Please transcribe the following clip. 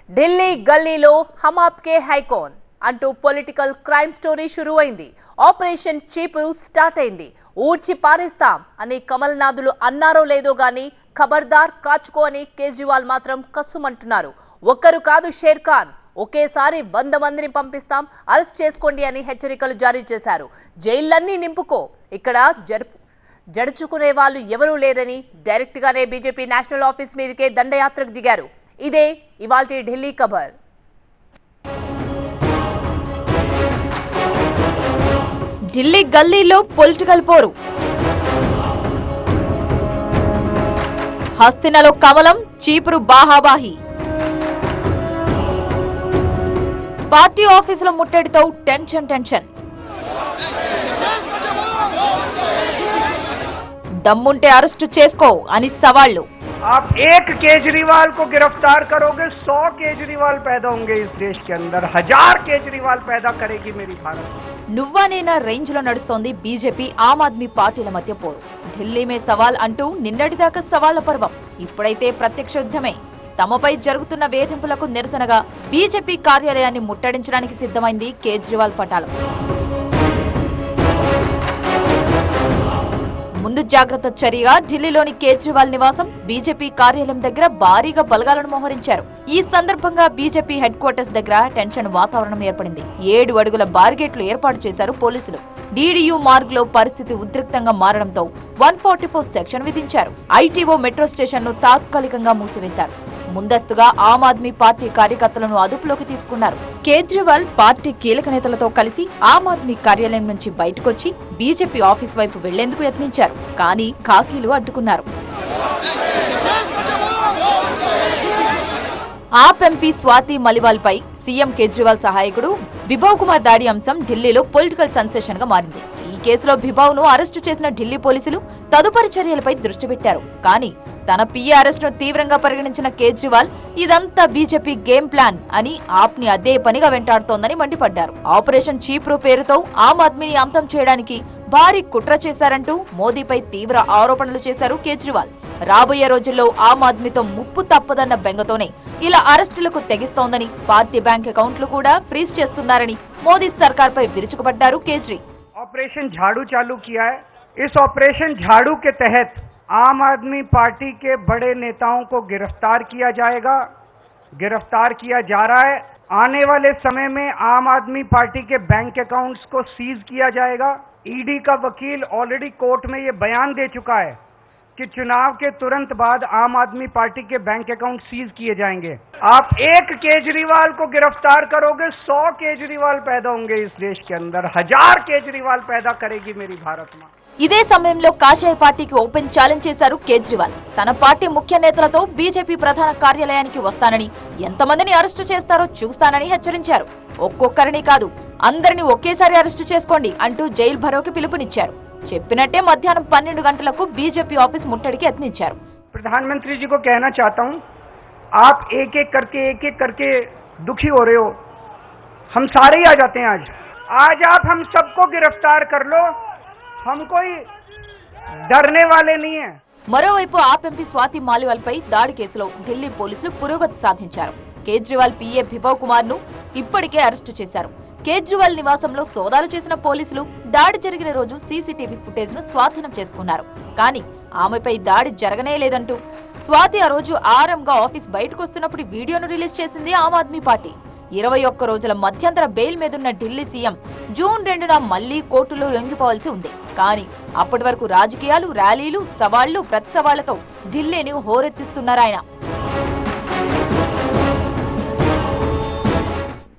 ఢిల్లీ గల్లీలో హమ్ ఆప్కే హై కౌన్ అంటూ political crime story షురూ అయింది. ఆపరేషన్ చీపురు స్టార్ట్ అయింది. ఊడ్చి పారేస్తాం అని కమల్నాథులు అన్నారో లేదో గానీ ఖబర్దార్ కాచుకో అని కేజ్రీవాల్ మాత్రం కస్సుమంటున్నారు. ఒక్కరు కాదు షేర్ ఖాన్, ఒకేసారి 100 మందిని పంపిస్తాం, అరెస్ట్ చేసుకోండి అని హెచ్చరికలు జారీ చేశారు. జైళ్లన్నీ నింపుకో, ఇక్కడ జడుచుకునే వాళ్ళు ఎవరూ లేదని డైరెక్ట్ గానే బీజేపీ నేషనల్ ఆఫీస్ మీదకే దండయాత్రకు దిగారు. ఇదే ఇవాల్టి ఢిల్లీ ఖబర్. ఢిల్లీ గల్లీలో పొలిటికల్ పోరు. హస్తినలో కమలం, చీపురు బాహాబాహి. పార్టీ ఆఫీసుల ముట్టడితో టెన్షన్. దమ్ముంటే అరెస్టు చేసుకో అని సవాళ్లు. आप एक केजरीवाल को गिरफ्तार करोगे 100 केजरीवाल पैदा होंगे इस देश के अंदर, 1000 केजरीवाल पैदा करेगी मेरी भारत. నువ్వనేనా రేంజ్ లో నడుస్తోంది బీజేపీ ఆమ్ ఆద్మీ పార్టీల మధ్య పోరు. ఢిల్లీ మే సవాల్ అంటూ నిన్నటిదాకా సవాళ్ల పర్వం, ఇప్పుడైతే ప్రత్యక్ష యుద్ధమే. తమపై జరుగుతున్న వేధింపులకు నిరసనగా బీజేపీ కార్యాలయాన్ని ముట్టడించడానికి సిద్ధమైంది కేజ్రీవాల్ పటాలం. ముందు జాగ్రత్త చర్యగా ఢిల్లీలోని కేజ్రీవాల్ నివాసం, బీజేపీ కార్యాలయం దగ్గర భారీగా బలగాలను మోహరించారు. ఈ సందర్భంగా బీజేపీ హెడ్ క్వార్టర్స్ దగ్గర టెన్షన్ వాతావరణం ఏర్పడింది. 7 అడుగుల బారిగేట్లు ఏర్పాటు చేశారు పోలీసులు. డీడీయూ మార్గ్ లో పరిస్థితి ఉద్రిక్తంగా మారడంతో 144 సెక్షన్ విధించారు. ఐటీఓ మెట్రో స్టేషన్ ను తాత్కాలికంగా మూసివేశారు. ముందస్తుగా ఆమ్ ఆద్మీ పార్టీ కార్యకర్తలను అదుపులోకి తీసుకున్నారు. కేజ్రీవాల్ పార్టీ కీలక నేతలతో కలిసి ఆమ్ ఆద్మీ కార్యాలయం నుంచి బయటకొచ్చి బీజేపీ ఆఫీస్ వైపు వెళ్లేందుకు యత్నించారు. కానీ ఖాకీలు అడ్డుకున్నారు. ఆప్ ఎంపీ స్వాతి మలివాల్ పై సీఎం కేజ్రీవాల్ సహాయకుడు బిభవ్ కుమార్ దాడి అంశం ఢిల్లీలో పొలిటికల్ సెన్సేషన్ గా మారింది. ఈ కేసులో బిభవ్ ను అరెస్టు చేసిన ఢిల్లీ పోలీసులు తదుపరి చర్యలపై దృష్టి పెట్టారు. కానీ తన పిఏ అరెస్టును తీవ్రంగా పరిగణించిన కేజ్రీవాల్ ఇదంతా బీజేపీ గేమ్ ప్లాన్ అని ఆప్ ని అదే పనిగా వెంటాడుతోందని మండిపడ్డారు. ఆపరేషన్ చీపురు పేరుతో ఆమ్ ఆద్మీని అంతం చేయడానికి భారీ కుట్ర చేశారంటూ మోదీపై తీవ్ర ఆరోపణలు చేశారు కేజ్రీవాల్. రాబోయే రోజుల్లో ఆమ్ ఆద్మీతో ముప్పు తప్పదన్న బెంగతోనే ఇలా అరెస్టులకు తెగిస్తోందని, పార్టీ బ్యాంక్ అకౌంట్లు కూడా ఫ్రీజ్ చేస్తున్నారని మోదీ సర్కార్ పై విరుచుకుపడ్డారు కేజ్రీ. ऑपरेशन झाड़ू चालू किया है. इस ऑपरेशन झाड़ू के तहत आम आदमी पार्टी के बड़े नेताओं को गिरफ्तार किया जाएगा, गिरफ्तार किया जा रहा है. आने वाले समय में आम आदमी पार्टी के बैंक अकाउंट्स को सीज किया जाएगा. ईडी का वकील ऑलरेडी कोर्ट में ये बयान दे चुका है कि चुनाव के तुरंत बाद आम आदमी पार्टी के बैंक अकाउंट सीज किए जाएंगे. आप एक केजरीवाल को गिरफ्तार करोगे 100 केजरीवाल पैदा होंगे इस देश के अंदर, 1000 केजरीवाल पैदा करेगी मेरी भारत माँ. ఇదే సమయంలో కాషాయ పార్టీకి ఓపెన్ ఛాలెంజ్ చేశారు కేజ్రీవాల్. తన పార్టీ ముఖ్య నేతలతో బీజేపీ ప్రధాన కార్యాలయానికి వస్తానని, ఎంతమందిని అరెస్టు చేస్తారో చూస్తానని హెచ్చరించారు. ఒక్కొక్కరిని కాదు, అందరినీ ఒకేసారి అరెస్టు చేసుకోండి అంటూ జైలు భరోకి పిలుపునిచ్చారు. చెప్పినట్టే మధ్యాహ్నం 12 గంటలకు బీజేపీ ఆఫీస్ ముట్టడికి యత్నించారు. प्रधानमंत्री जी को कहना चाहता हूँ, आप एक एक करके दुखी हो रहे हो. हम सारे ही आ जाते हैं आज आप हम सबको गिरफ्तार कर लो, हम कोई डरने वाले नहीं है. మరోవైపు ఆప్ ఎంపీ స్వాతి మాలివాల్ పై దాడి కేసులో ఢిల్లీ పోలీసులు పురోగతి సాధించారు. కేజ్రీవాల్ పిఏ బిభవ్ కుమార్ ను ఇప్పటికే అరెస్టు చేశారు. కేజ్రీవాల్ నివాసంలో సోదాలు చేసిన పోలీసులు దాడి జరిగిన రోజు సీసీటీవీ ఫుటేజ్ ను స్వాధీనం చేసుకున్నారు. కానీ ఆమెపై దాడి జరగనే లేదంటూ స్వాతి ఆ రోజు ఆరంగా ఆఫీస్ బయటకు వస్తున్నప్పుడు వీడియోను రిలీజ్ చేసింది ఆమ్ ఆద్మీ పార్టీ. 21 రోజుల మధ్యంతర బెయిల్ మీదున్న ఢిల్లీ సీఎం జూన్ 2న మళ్లీ కోర్టులో లొంగిపోవాల్సి ఉంది. కానీ అప్పటి వరకు రాజకీయాలు, ర్యాలీలు, సవాళ్లు, ప్రతి సవాళ్లతో ఢిల్లీని హోరెత్తిస్తున్నారాయన.